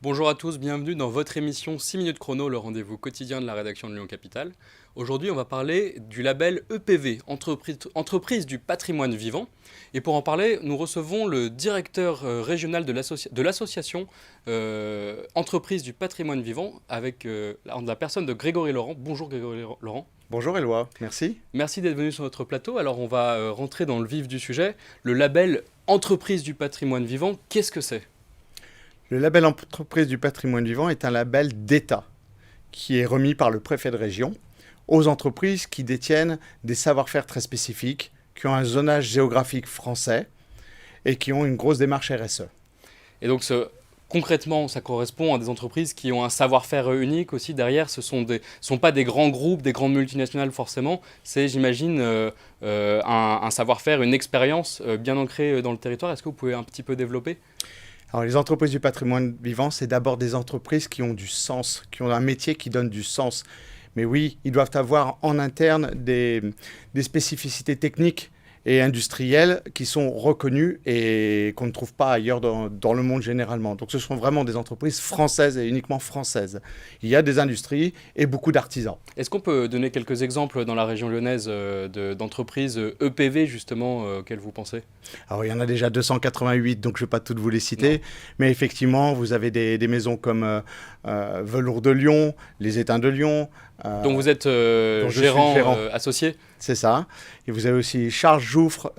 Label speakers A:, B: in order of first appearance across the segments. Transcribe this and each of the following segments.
A: Bonjour à tous, bienvenue dans votre émission 6 minutes chrono, le rendez-vous quotidien de la rédaction de Lyon Capital. Aujourd'hui, on va parler du label EPV, Entreprise du patrimoine vivant. Et pour en parler, nous recevons le directeur régional de l'association Entreprise du patrimoine vivant, avec la personne de Grégory Laurent. Bonjour Grégory Laurent.
B: Bonjour Éloi, merci.
A: Merci d'être venu sur notre plateau. Alors on va rentrer dans le vif du sujet. Le label Entreprise du patrimoine vivant, qu'est-ce que c'est ?
B: Le label Entreprise du patrimoine vivant est un label d'État qui est remis par le préfet de région aux entreprises qui détiennent des savoir-faire très spécifiques, qui ont un zonage géographique français et qui ont une grosse démarche RSE.
A: Et donc concrètement, ça correspond à des entreprises qui ont un savoir-faire unique aussi derrière. Ce sont pas des grands groupes, des grandes multinationales forcément. C'est, j'imagine, un savoir-faire, une expérience bien ancrée dans le territoire. Est-ce que vous pouvez un petit peu développer ?
B: Alors, les entreprises du patrimoine vivant, c'est d'abord des entreprises qui ont du sens, qui ont un métier qui donne du sens. Mais oui, ils doivent avoir en interne des spécificités techniques et industrielles qui sont reconnues et qu'on ne trouve pas ailleurs dans le monde généralement. Donc ce sont vraiment des entreprises françaises et uniquement françaises. Il y a des industries et beaucoup d'artisans.
A: Est-ce qu'on peut donner quelques exemples dans la région lyonnaise d'entreprises EPV justement auxquelles vous pensez ?
B: Alors il y en a déjà 288, donc je ne vais pas toutes vous les citer. Non. Mais effectivement, vous avez des maisons comme Velours de Lyon, Les Étains de Lyon.
A: Donc vous êtes gérant associé ?
B: C'est ça. Et vous avez aussi Charles Jouffre,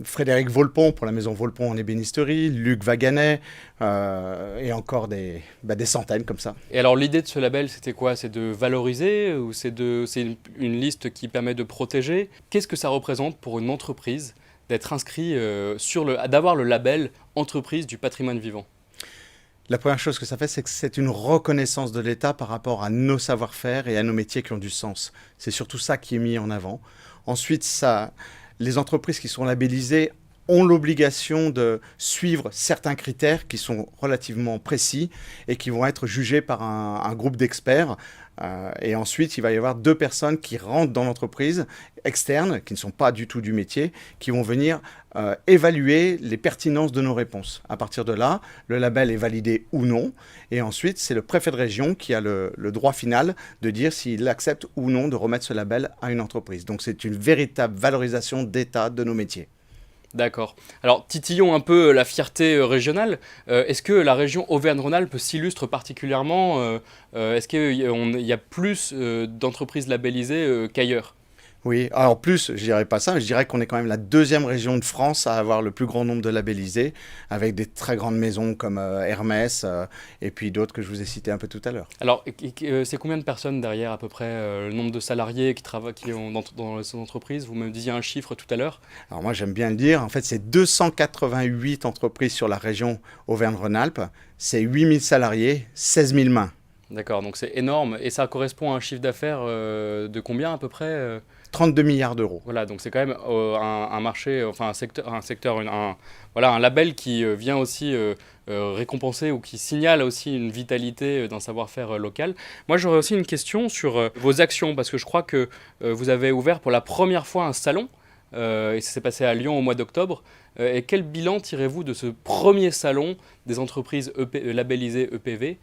B: Frédéric Volpon pour la maison Volpon en ébénisterie, Luc Vaganet, et encore des centaines comme ça.
A: Et alors l'idée de ce label, c'était quoi ? C'est de valoriser ou c'est une liste qui permet de protéger ? Qu'est-ce que ça représente pour une entreprise d'être inscrit d'avoir le label Entreprise du patrimoine vivant ?
B: La première chose que ça fait, c'est que c'est une reconnaissance de l'État par rapport à nos savoir-faire et à nos métiers qui ont du sens. C'est surtout ça qui est mis en avant. Ensuite, les entreprises qui sont labellisées ont l'obligation de suivre certains critères qui sont relativement précis et qui vont être jugés par un groupe d'experts. Et ensuite, il va y avoir 2 personnes qui rentrent dans l'entreprise, externes, qui ne sont pas du tout du métier, qui vont venir évaluer les pertinences de nos réponses. À partir de là, le label est validé ou non. Et ensuite, c'est le préfet de région qui a le droit final de dire s'il accepte ou non de remettre ce label à une entreprise. Donc c'est une véritable valorisation d'état de nos métiers.
A: D'accord. Alors, titillons un peu la fierté régionale. Est-ce que la région Auvergne-Rhône-Alpes s'illustre particulièrement Est-ce qu'il y a plus d'entreprises labellisées qu'ailleurs ?
B: Oui, alors plus, je dirais pas ça, mais je dirais qu'on est quand même la 2e région de France à avoir le plus grand nombre de labellisés, avec des très grandes maisons comme Hermès et puis d'autres que je vous ai cités un peu tout à l'heure.
A: Alors, c'est combien de personnes derrière à peu près le nombre de salariés qui travaillent dans ces entreprises ? Vous me disiez un chiffre tout à l'heure.
B: Alors moi j'aime bien le dire, en fait c'est 288 entreprises sur la région Auvergne-Rhône-Alpes, c'est 8000 salariés, 16 000 mains.
A: D'accord, donc c'est énorme. Et ça correspond à un chiffre d'affaires de combien à peu près
B: 32 milliards d'euros.
A: Voilà, donc c'est quand même un marché, enfin un label qui vient aussi récompenser ou qui signale aussi une vitalité d'un savoir-faire local. Moi, j'aurais aussi une question sur vos actions, parce que je crois que vous avez ouvert pour la première fois un salon, et ça s'est passé à Lyon au mois d'octobre. Et quel bilan tirez-vous de ce premier salon des entreprises labellisées EPV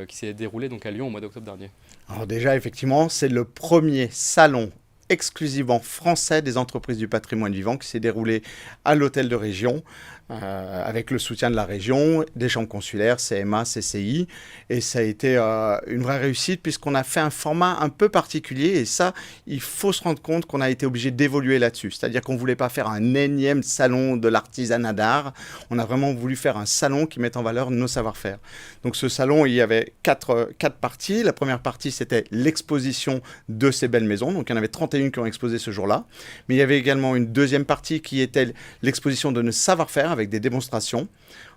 A: qui s'est déroulé donc à Lyon au mois d'octobre dernier ?
B: Alors déjà, effectivement, c'est le premier salon exclusivement français des entreprises du patrimoine vivant qui s'est déroulé à l'hôtel de région avec le soutien de la région, des chambres consulaires, CMA, CCI. Et ça a été une vraie réussite puisqu'on a fait un format un peu particulier. Et ça, il faut se rendre compte qu'on a été obligé d'évoluer là-dessus. C'est-à-dire qu'on ne voulait pas faire un énième salon de l'artisanat d'art. On a vraiment voulu faire un salon qui mette en valeur nos savoir-faire. Donc ce salon, il y avait quatre parties. La première partie, c'était l'exposition de ces belles maisons. Donc il y en avait 31 qui ont exposé ce jour-là. Mais il y avait également une deuxième partie qui était l'exposition de nos savoir-faire avec des démonstrations.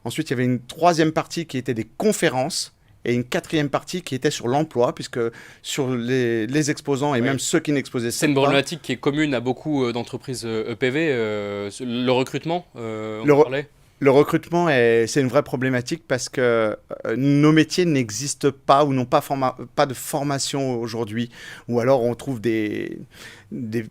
B: Ensuite, il y avait une troisième partie qui était des conférences et une quatrième partie qui était sur l'emploi, puisque sur les exposants et même ceux qui n'exposaient pas...
A: C'est une problématique qui est commune à beaucoup d'entreprises EPV, le recrutement, on en parlait.
B: Le recrutement, c'est une vraie problématique parce que nos métiers n'existent pas ou n'ont pas de formation aujourd'hui. Ou alors on trouve des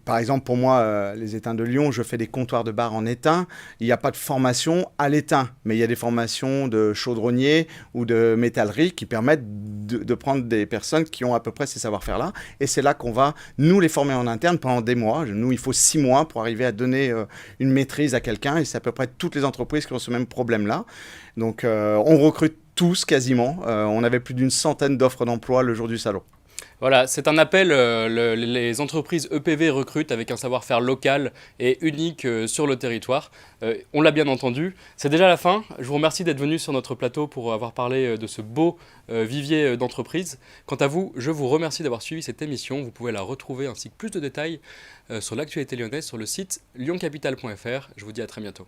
B: Par exemple, pour moi, les étains de Lyon, je fais des comptoirs de bar en étain. Il n'y a pas de formation à l'étain, mais il y a des formations de chaudronniers ou de métallerie qui permettent de prendre des personnes qui ont à peu près ces savoir-faire-là. Et c'est là qu'on va, nous, les former en interne pendant des mois. Nous, il faut 6 mois pour arriver à donner une maîtrise à quelqu'un. Et c'est à peu près toutes les entreprises qui ont ce même problème-là. Donc, on recrute tous quasiment. On avait plus d'une centaine d'offres d'emploi le jour du salon.
A: Voilà, c'est un appel, les entreprises EPV recrutent avec un savoir-faire local et unique sur le territoire. On l'a bien entendu. C'est déjà la fin. Je vous remercie d'être venu sur notre plateau pour avoir parlé de ce beau vivier d'entreprises. Quant à vous, je vous remercie d'avoir suivi cette émission. Vous pouvez la retrouver ainsi que plus de détails sur l'actualité lyonnaise sur le site lyoncapital.fr. Je vous dis à très bientôt.